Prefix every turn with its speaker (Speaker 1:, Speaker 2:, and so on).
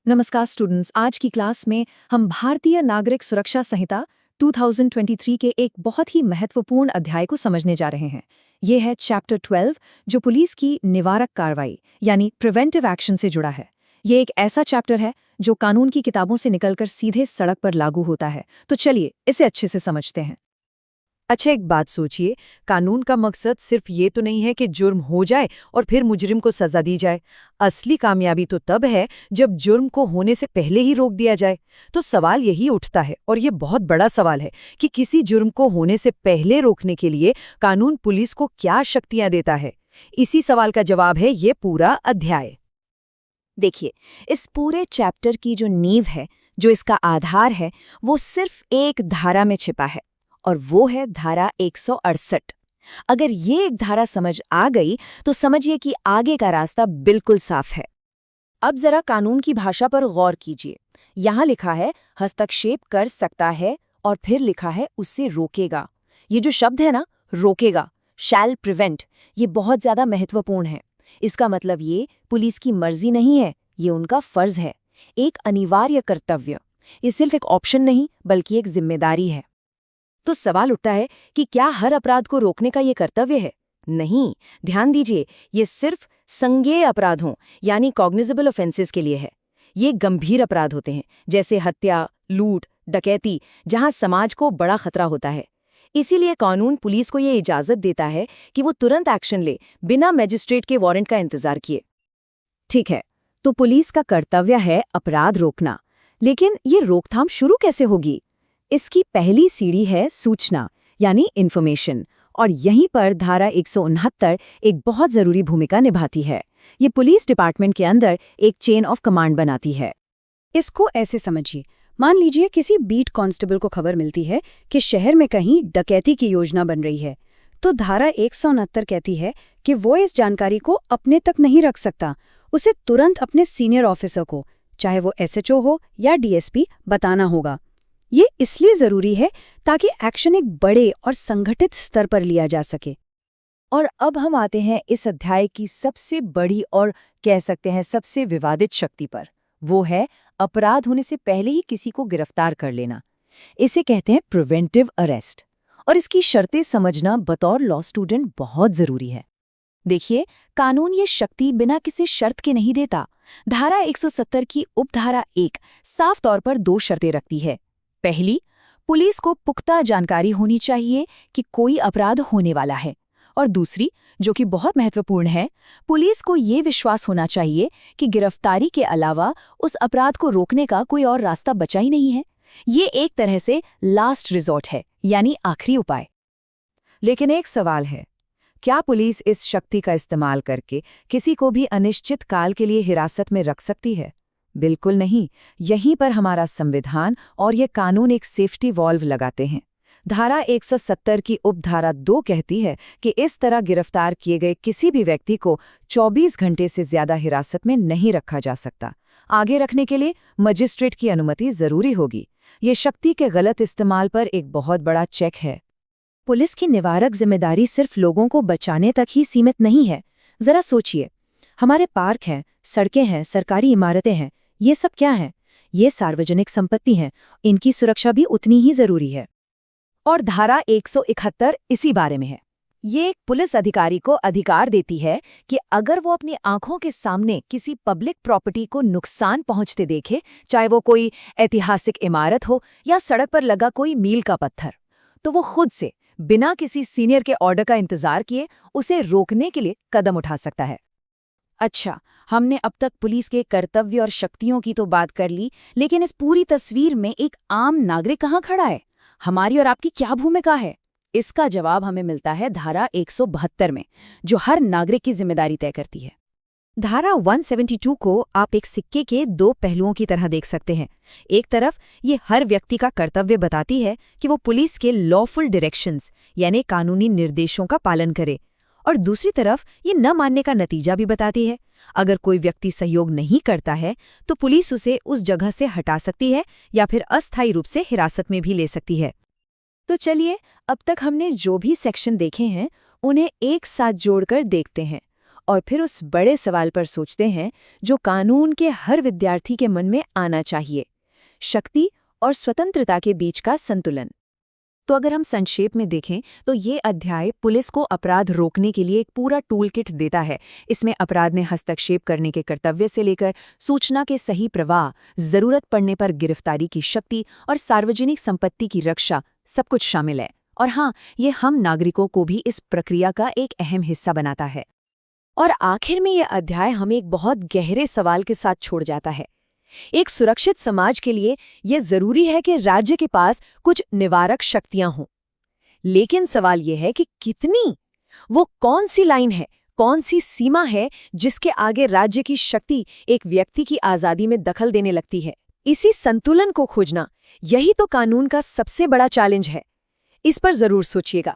Speaker 1: नमस्कार स्टूडेंट्स। आज की क्लास में हम भारतीय नागरिक सुरक्षा संहिता 2023 के एक बहुत ही महत्वपूर्ण अध्याय को समझने जा रहे हैं। ये है चैप्टर 12, जो पुलिस की निवारक कार्रवाई यानी प्रिवेंटिव एक्शन से जुड़ा है। ये एक ऐसा चैप्टर है जो कानून की किताबों से निकलकर सीधे सड़क पर लागू होता है। तो चलिए इसे अच्छे से समझते हैं।
Speaker 2: अच्छा, एक बात सोचिए, कानून का मकसद सिर्फ ये तो नहीं है कि जुर्म हो जाए और फिर मुजरिम को सजा दी जाए। असली कामयाबी तो तब है जब जुर्म को होने से पहले ही रोक दिया जाए। तो सवाल यही उठता है, और ये बहुत बड़ा सवाल है, कि किसी जुर्म को होने से पहले रोकने के लिए कानून पुलिस को क्या शक्तियां देता है। इसी सवाल का जवाब है ये पूरा अध्याय।
Speaker 3: देखिए, इस पूरे चैप्टर की जो नींव है, जो इसका आधार है, वो सिर्फ एक धारा में छिपा है, और वो है धारा 168। अगर ये एक धारा समझ आ गई तो समझिए कि आगे का रास्ता बिल्कुल साफ है। अब जरा कानून की भाषा पर गौर कीजिए। यहाँ लिखा है हस्तक्षेप कर सकता है, और फिर लिखा है उससे रोकेगा। ये जो शब्द है ना, रोकेगा, शैल प्रिवेंट, ये बहुत ज्यादा महत्वपूर्ण है। इसका मतलब ये पुलिस की मर्जी नहीं है, ये उनका फर्ज है, एक अनिवार्य कर्तव्य। ये सिर्फ एक ऑप्शन नहीं बल्कि एक जिम्मेदारी है। तो सवाल उठता है कि क्या हर अपराध को रोकने का ये कर्तव्य है? नहीं, ध्यान दीजिए, ये सिर्फ संज्ञेय अपराधों यानी कॉग्निजेबल ऑफेंसेस के लिए है। ये गंभीर अपराध होते हैं, जैसे हत्या, लूट, डकैती, जहां समाज को बड़ा खतरा होता है। इसीलिए कानून पुलिस को ये इजाजत देता है कि वो तुरंत एक्शन ले, बिना मजिस्ट्रेट के वारंट का इंतजार किए। ठीक है, तो पुलिस का कर्तव्य है अपराध रोकना, लेकिन ये रोकथाम शुरू कैसे होगी? इसकी पहली सीढ़ी है सूचना यानी इन्फॉर्मेशन, और यहीं पर धारा 169 एक बहुत जरूरी भूमिका निभाती है। ये पुलिस डिपार्टमेंट के अंदर एक चेन ऑफ कमांड बनाती है।
Speaker 4: इसको ऐसे समझिए, मान लीजिए किसी बीट कांस्टेबल को खबर मिलती है कि शहर में कहीं डकैती की योजना बन रही है, तो धारा 169 कहती है कि वो इस जानकारी को अपने तक नहीं रख सकता, उसे तुरंत अपने सीनियर ऑफिसर को, चाहे वो एसएचओ हो या डीएसपी, बताना होगा। ये इसलिए जरूरी है ताकि एक्शन एक बड़े और संगठित स्तर पर लिया जा सके।
Speaker 3: और अब हम आते हैं इस अध्याय की सबसे बड़ी और कह सकते हैं सबसे विवादित शक्ति पर। वो है अपराध होने से पहले ही किसी को गिरफ्तार कर लेना। इसे कहते हैं प्रिवेंटिव अरेस्ट, और इसकी शर्तें समझना बतौर लॉ स्टूडेंट बहुत जरूरी है। देखिए, कानून ये शक्ति बिना किसी शर्त के नहीं देता। धारा 170 की उपधारा 1 साफ तौर पर 2 शर्तें रखती है। पहली, पुलिस को पुख्ता जानकारी होनी चाहिए कि कोई अपराध होने वाला है, और दूसरी, जो कि बहुत महत्वपूर्ण है, पुलिस को ये विश्वास होना चाहिए कि गिरफ्तारी के अलावा उस अपराध को रोकने का कोई और रास्ता बचा ही नहीं है। ये एक तरह से लास्ट रिजॉर्ट है, यानी आखिरी उपाय।
Speaker 2: लेकिन एक सवाल है, क्या पुलिस इस शक्ति का इस्तेमाल करके किसी को भी अनिश्चित काल के लिए हिरासत में रख सकती है? बिल्कुल नहीं। यहीं पर हमारा संविधान और ये कानून एक सेफ्टी वॉल्व लगाते हैं। धारा 170 की उपधारा 2 कहती है कि इस तरह गिरफ्तार किए गए किसी भी व्यक्ति को 24 घंटे से ज्यादा हिरासत में नहीं रखा जा सकता। आगे रखने के लिए मजिस्ट्रेट की अनुमति जरूरी होगी। ये शक्ति के गलत इस्तेमाल पर एक बहुत बड़ा चेक है।
Speaker 3: पुलिस की निवारक जिम्मेदारी सिर्फ लोगों को बचाने तक ही सीमित नहीं है। जरा सोचिए, हमारे पार्क हैं, सड़कें हैं, सरकारी इमारतें हैं, ये सब क्या हैं? ये सार्वजनिक संपत्ति हैं, इनकी सुरक्षा भी उतनी ही जरूरी है। और धारा 171 इसी बारे में है। ये एक पुलिस अधिकारी को अधिकार देती है कि अगर वो अपनी आंखों के सामने किसी पब्लिक प्रॉपर्टी को नुकसान पहुंचते देखे, चाहे वो कोई ऐतिहासिक इमारत हो या सड़क पर लगा कोई मील का पत्थर, तो वो खुद से बिना किसी सीनियर के ऑर्डर का इंतजार किए उसे रोकने के लिए कदम उठा सकता है। अच्छा, हमने अब तक पुलिस के कर्तव्य और शक्तियों की तो बात कर ली, लेकिन इस पूरी तस्वीर में एक आम नागरिक कहाँ खड़ा है? हमारी और आपकी क्या भूमिका है? इसका जवाब हमें मिलता है धारा 172 में, जो हर नागरिक की जिम्मेदारी तय करती है। धारा 172 को आप एक सिक्के के 2 पहलुओं की तरह देख सकते हैं। एक तरफ ये हर व्यक्ति का कर्तव्य बताती है कि वो पुलिस के लॉफुल डायरेक्शंस यानी कानूनी निर्देशों का पालन करे, और दूसरी तरफ ये न मानने का नतीजा भी बताती है। अगर कोई व्यक्ति सहयोग नहीं करता है तो पुलिस उसे उस जगह से हटा सकती है या फिर अस्थायी रूप से हिरासत में भी ले सकती है। तो चलिए, अब तक हमने जो भी सेक्शन देखे हैं उन्हें एक साथ जोड़कर देखते हैं, और फिर उस बड़े सवाल पर सोचते हैं जो कानून के हर विद्यार्थी के मन में आना चाहिए, शक्ति और स्वतंत्रता के बीच का संतुलन। तो अगर हम संक्षेप में देखें तो ये अध्याय पुलिस को अपराध रोकने के लिए एक पूरा टूल किट देता है। इसमें अपराध में हस्तक्षेप करने के कर्तव्य से लेकर सूचना के सही प्रवाह, जरूरत पड़ने पर गिरफ्तारी की शक्ति और सार्वजनिक संपत्ति की रक्षा सब कुछ शामिल है। और हाँ, ये हम नागरिकों को भी इस प्रक्रिया का एक अहम हिस्सा बनाता है। और आखिर में यह अध्याय हमें एक बहुत गहरे सवाल के साथ छोड़ जाता है। एक सुरक्षित समाज के लिए यह जरूरी है कि राज्य के पास कुछ निवारक शक्तियां हों, लेकिन सवाल यह है कि कितनी? वो कौन सी लाइन है, कौन सी सीमा है जिसके आगे राज्य की शक्ति एक व्यक्ति की आजादी में दखल देने लगती है? इसी संतुलन को खोजना, यही तो कानून का सबसे बड़ा चैलेंज है। इस पर जरूर सोचिएगा।